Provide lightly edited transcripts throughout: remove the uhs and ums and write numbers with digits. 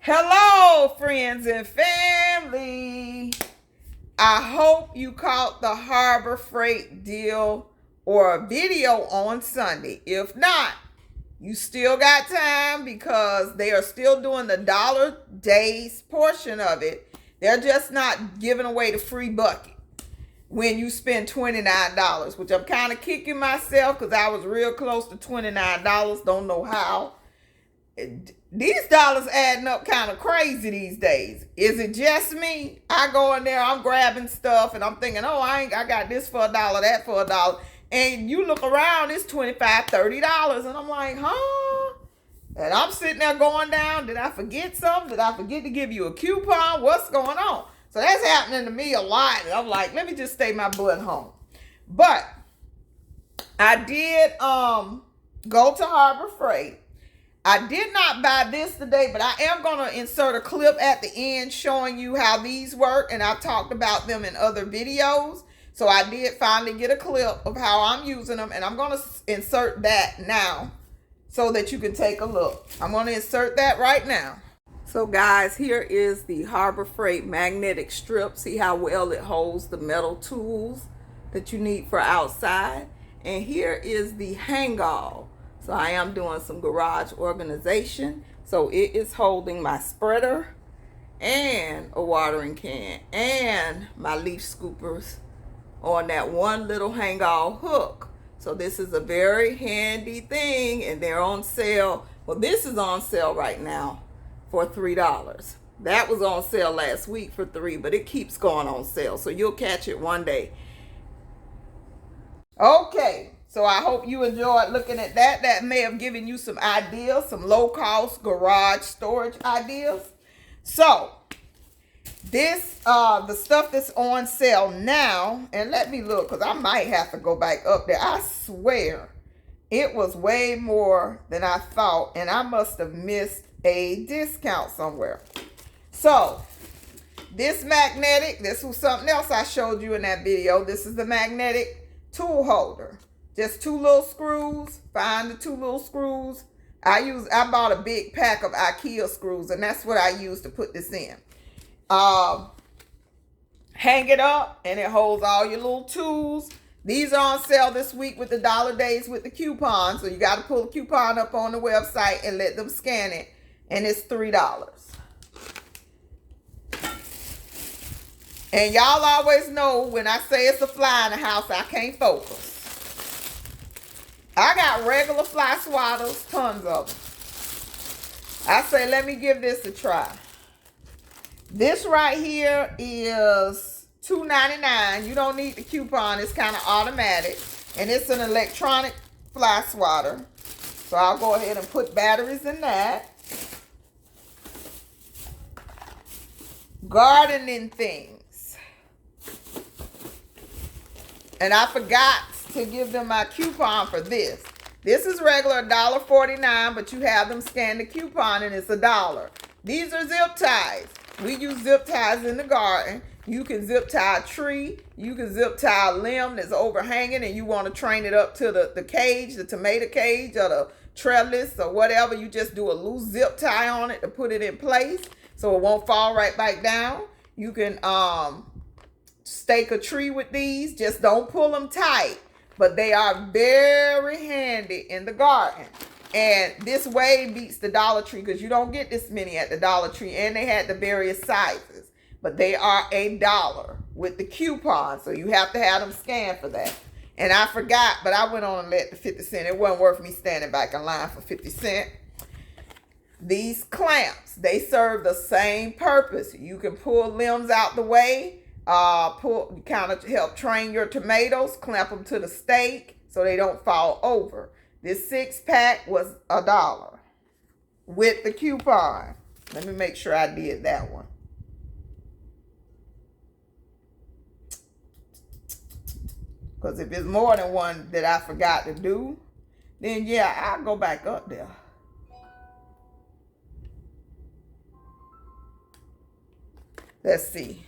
Hello, friends and family. I hope you caught the Harbor Freight deal or a video on Sunday. If not, you still got time because they are still doing the dollar days portion of it. They're just not giving away the free bucket when you spend $29, which I'm kind of kicking myself because I was real close to $29. Don't know how. These dollars adding up kind of crazy these days. Is it just me? I go in there, I'm grabbing stuff, and I'm thinking, oh, I got this for $1, that for $1. And you look around, it's $25, $30. And I'm like, huh? And I'm sitting there going down, did I forget something? Did I forget to give you a coupon? What's going on? So that's happening to me a lot. And I'm like, let me just stay my butt home. But I did go to Harbor Freight. I did not buy this today, but I am going to insert a clip at the end showing you how these work, and I've talked about them in other videos. So I did finally get a clip of how I'm using them, and I'm going to insert that now so that you can take a look. I'm going to insert that right now. So guys, here is the Harbor Freight magnetic strip. See how well it holds the metal tools that you need for outside. And here is the hang-all. So I am doing some garage organization. So it is holding my spreader and a watering can and my leaf scoopers on that one little hang-all hook. So this is a very handy thing, and they're on sale. Well, this is on sale right now for $3. That was on sale last week for $3, but it keeps going on sale. So you'll catch it one day. Okay. So I hope you enjoyed looking at that. That may have given you some ideas, some low-cost garage storage ideas. So this, the stuff that's on sale now, and let me look because I might have to go back up there. I swear it was way more than I thought, and I must have missed a discount somewhere. So this magnetic, this was something else I showed you in that video. This is the magnetic tool holder. Just 2 little screws. Find the 2 little screws. I bought a big pack of IKEA screws, and that's what I use to put this in. Hang it up, and it holds all your little tools. These are on sale this week with the dollar days with the coupon. So you got to pull the coupon up on the website and let them scan it, and it's $3. And y'all always know when I say it's a fly in the house, I can't focus. I got regular fly swatters, tons of them. I say, let me give this a try. This right here is $2.99. You don't need the coupon. It's kind of automatic. And it's an electronic fly swatter. So I'll go ahead and put batteries in that. Gardening things. And I forgot to give them my coupon for this. This is regular $1.49, but you have them scan the coupon and it's $1. These are zip ties. We use zip ties in the garden. You can zip tie a tree. You can zip tie a limb that's overhanging and you want to train it up to the cage, the tomato cage or the trellis or whatever. You just do a loose zip tie on it to put it in place so it won't fall right back down. You can stake a tree with these. Just don't pull them tight. But they are very handy in the garden. And this way beats the Dollar Tree because you don't get this many at the Dollar Tree. And they had the various sizes. But they are $1 with the coupon. So you have to have them scanned for that. And I forgot, but I went on and let the 50 cent. It wasn't worth me standing back in line for 50 cents. These clamps, they serve the same purpose. You can pull limbs out the way. Kind of help train your tomatoes, clamp them to the stake so they don't fall over. This 6-pack was $1 with the coupon. Let me make sure I did that one. Because if it's more than one that I forgot to do, then yeah, I'll go back up there. Let's see.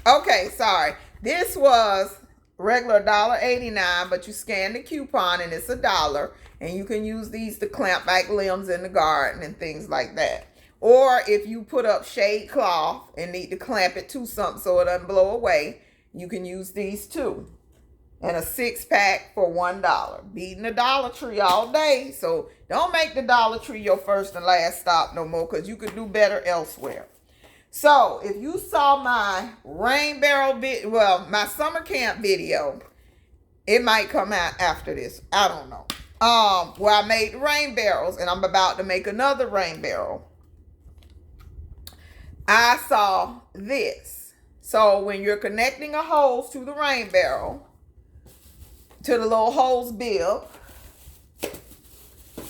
Okay, sorry. This was regular $1.89, but you scan the coupon and it's $1. And you can use these to clamp back limbs in the garden and things like that. Or if you put up shade cloth and need to clamp it to something so it doesn't blow away, you can use these too. And a 6-pack for $1. Beating the Dollar Tree all day. So don't make the Dollar Tree your first and last stop no more, because you could do better elsewhere. So if you saw my rain barrel video, well, my summer camp video, it might come out after this. I don't know. Where I made rain barrels, and I'm about to make another rain barrel. I saw this. So when you're connecting a hose to the rain barrel, to the little hose bib,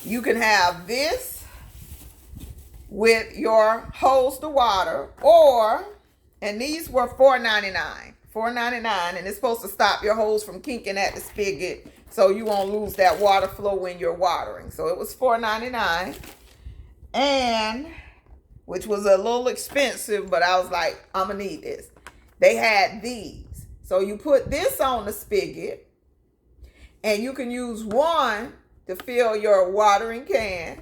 you can have this with your hose to water, or, and these were $4.99. $4.99, and it's supposed to stop your hose from kinking at the spigot so you won't lose that water flow when you're watering. So it was $4.99, and which was a little expensive, but I was like, I'm gonna need this. They had these. So you put this on the spigot, and you can use one to fill your watering can,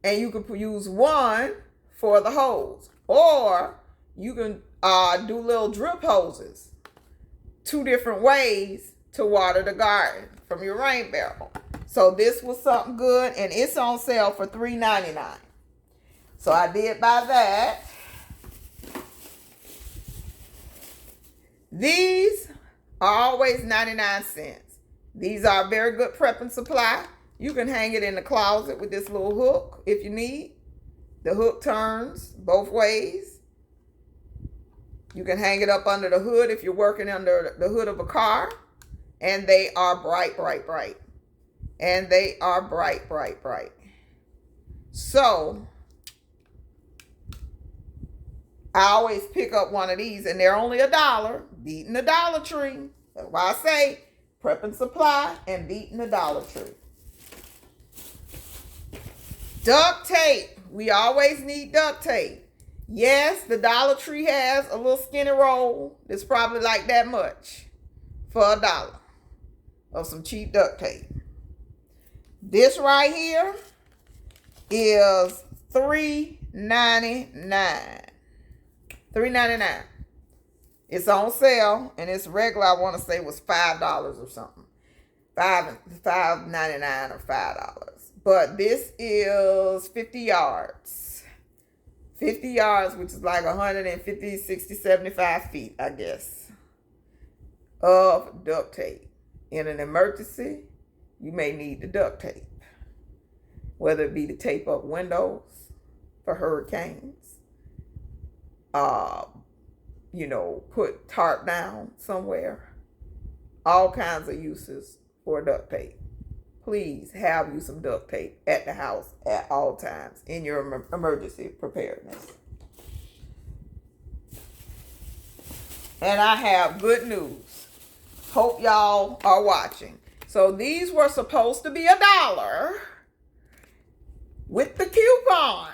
and you can use one for the hose. Or you can do little drip hoses. 2 different ways to water the garden from your rain barrel. So this was something good, and it's on sale for $3.99. So I did buy that. These are always 99 cents. These are a very good prep and supply. You can hang it in the closet with this little hook if you need. The hook turns both ways. You can hang it up under the hood if you're working under the hood of a car. And they are bright, bright, bright. And they are bright, bright, bright. So I always pick up one of these, and they're only $1, beating the Dollar Tree. That's why I say prep and supply and beating the Dollar Tree. Duct tape. We always need duct tape. Yes, the Dollar Tree has a little skinny roll that's probably like that much for $1 of some cheap duct tape. This right here is $3.99. $3.99. It's on sale, and it's regular. I want to say was $5 or something. $5.99 or $5. But this is 50 yards. 50 yards, which is like 150, 60, 75 feet, I guess, of duct tape. In an emergency, you may need the duct tape. Whether it be to tape up windows for hurricanes, put tarp down somewhere. All kinds of uses for duct tape. Please have you some duct tape at the house at all times in your emergency preparedness. And I have good news. Hope y'all are watching. So these were supposed to be $1 with the coupon.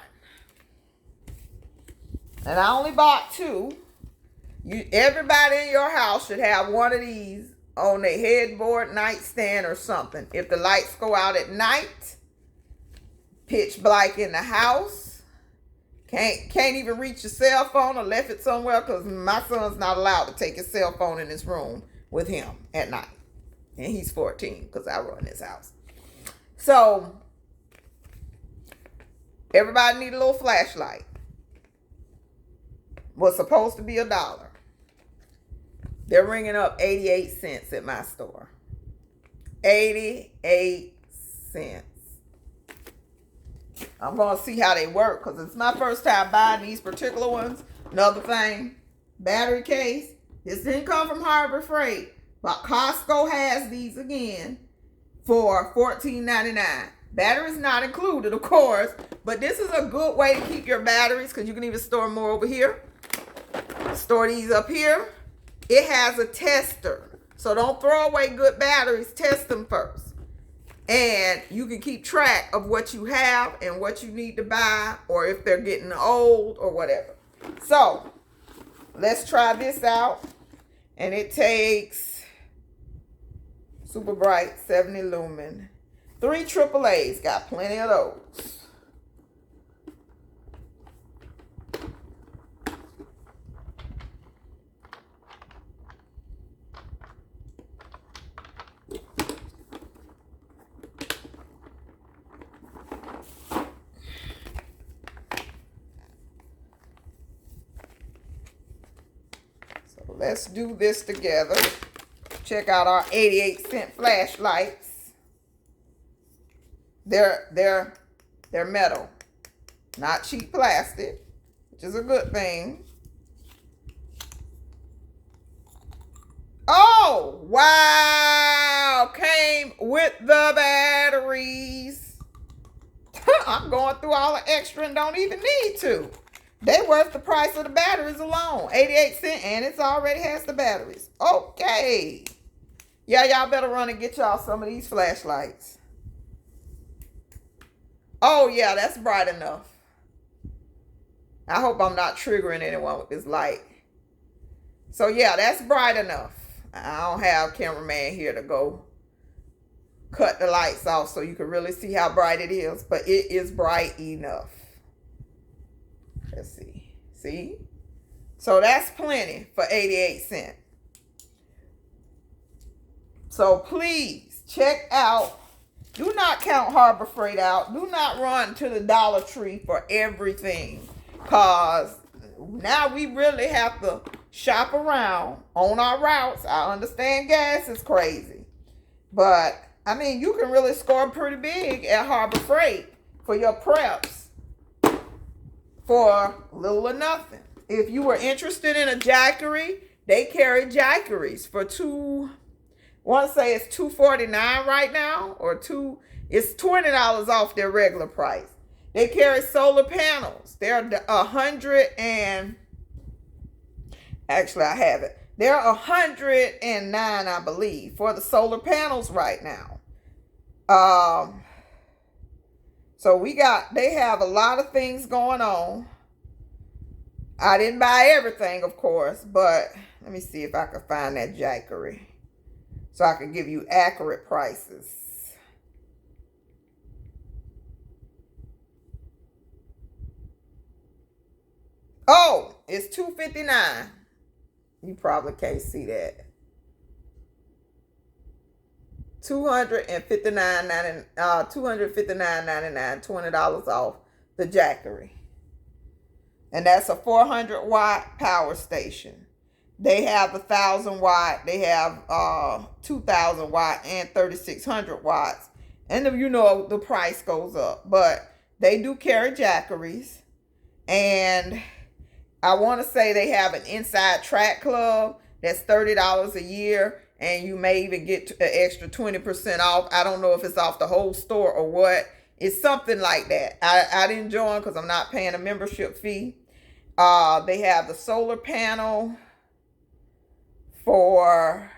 And I only bought 2. Everybody in your house should have one of these on their headboard, nightstand, or something. If the lights go out at night, pitch black in the house, can't even reach your cell phone, or left it somewhere, because my son's not allowed to take his cell phone in his room with him at night. And he's 14 because I run his house. So everybody need a little flashlight. Was supposed to be $1. They're ringing up 88 cents at my store. 88 cents. I'm going to see how they work, because it's my first time buying these particular ones. Another thing, battery case. This didn't come from Harbor Freight, but Costco has these again for $14.99. Batteries not included, of course, but this is a good way to keep your batteries, because you can even store more over here. Store these up here. It has a tester, so don't throw away good batteries. Test them first, and you can keep track of what you have and what you need to buy, or if they're getting old or whatever. So let's try this out. And it takes super bright 70 lumen, 3 AAAs. Got plenty of those. let's do this together. Check out our 88-cent flashlights. They're metal, not cheap plastic, which is a good thing. Oh, wow. Came with the batteries. I'm going through all the extra and don't even need to. They worth the price of the batteries alone. 88 cents, and it already has the batteries. Okay. Yeah, y'all better run and get y'all some of these flashlights. Oh, yeah, that's bright enough. I hope I'm not triggering anyone with this light. So, yeah, that's bright enough. I don't have cameraman here to go cut the lights off so you can really see how bright it is. But it is bright enough. Let's see. See? So that's plenty for 88 cents. So please check out. Do not count Harbor Freight out. Do not run to the Dollar Tree for everything. Because now we really have to shop around on our routes. I understand gas is crazy. But, I mean, you can really score pretty big at Harbor Freight for your preps for little or nothing. If you were interested in a jackery, they carry jackeries for I want to say it's $249 right now, or it's $20 off their regular price. They carry solar panels. They're 100 and actually I have it. They're 109, I believe, for the solar panels right now. So they have a lot of things going on. I didn't buy everything, of course, but let me see if I can find that jackery so I can give you accurate prices. Oh, it's $259. You probably can't see that. $259.99, $20 off the jackery. And that's a 400-watt power station. They have 1,000 watt, they have 2,000 watt and 3,600 watts. And you know the price goes up, but they do carry jackeries. And I want to say they have an inside track club that's $30 a year, and you may even get an extra 20% off. I don't know if it's off the whole store or what. It's something like that. I didn't join because I'm not paying a membership fee. They have the solar panel for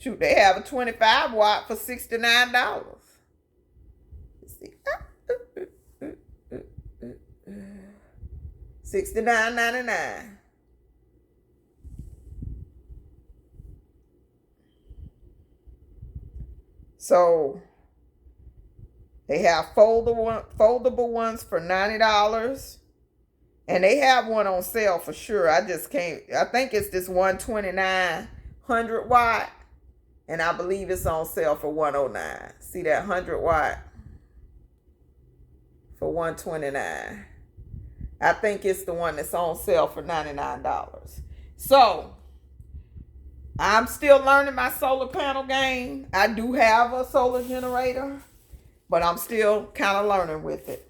they have a 25 watt for $69. Let's see. $69.99. So they have foldable ones for $90. And they have one on sale for sure. I just can't. I think it's this 12900 watt. And I believe it's on sale for $109. See that 100 watt for $129. I think it's the one that's on sale for $99. So I'm still learning my solar panel game. I do have a solar generator, but I'm still kind of learning with it.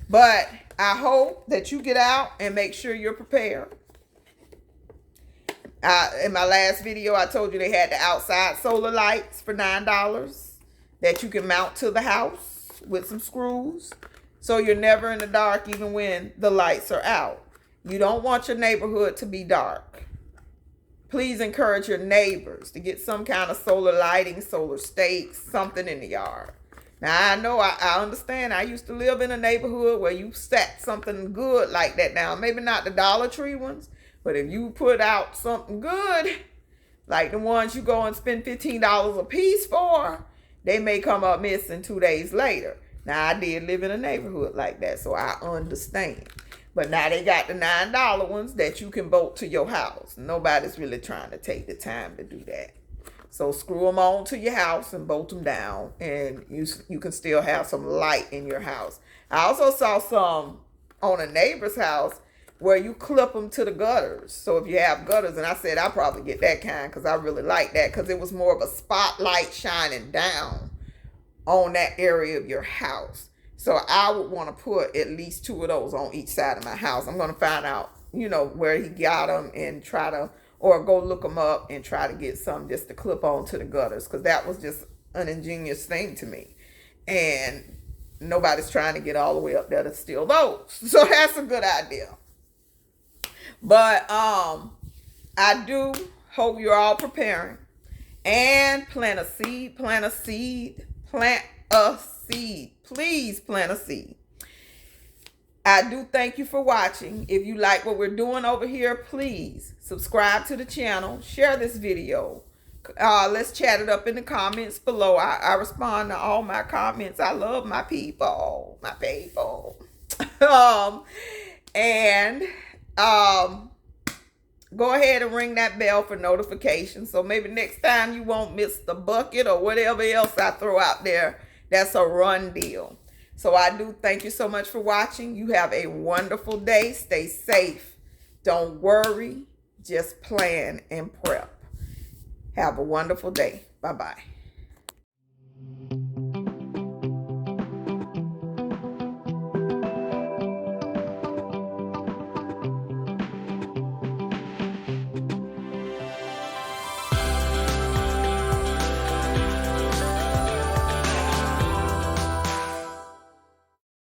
But I hope that you get out and make sure you're prepared. In my last video, I told you they had the outside solar lights for $9 that you can mount to the house with some screws. So you're never in the dark even when the lights are out. You don't want your neighborhood to be dark. Please encourage your neighbors to get some kind of solar lighting, solar stakes, something in the yard. Now, I know, I understand. I used to live in a neighborhood where you set something good like that down. Maybe not the Dollar Tree ones, but if you put out something good, like the ones you go and spend $15 a piece for, they may come up missing 2 days later. Now, I did live in a neighborhood like that, so I understand. But now they got the $9 ones that you can bolt to your house. Nobody's really trying to take the time to do that. So screw them on to your house and bolt them down, and you can still have some light in your house. I also saw some on a neighbor's house where you clip them to the gutters. So if you have gutters, and I said I'll probably get that kind because I really like that, because it was more of a spotlight shining down on that area of your house. So I would want to put at least 2 of those on each side of my house. I'm going to find out, you know, where he got them and try to, or go look them up and try to get some just to clip on to the gutters, because that was just an ingenious thing to me. And nobody's trying to get all the way up there to steal those. So that's a good idea. But I do hope you're all preparing, and plant a seed, plant a seed, plant a seed. Please plant a seed. I do thank you for watching. If you like what we're doing over here, please subscribe to the channel, share this video. Let's chat it up in the comments below. I respond to all my comments. I love my people, and go ahead and ring that bell for notifications, so maybe next time you won't miss the bucket or whatever else I throw out there. That's a run deal. So I do thank you so much for watching. You have a wonderful day. Stay safe. Don't worry. Just plan and prep. Have a wonderful day. Bye-bye.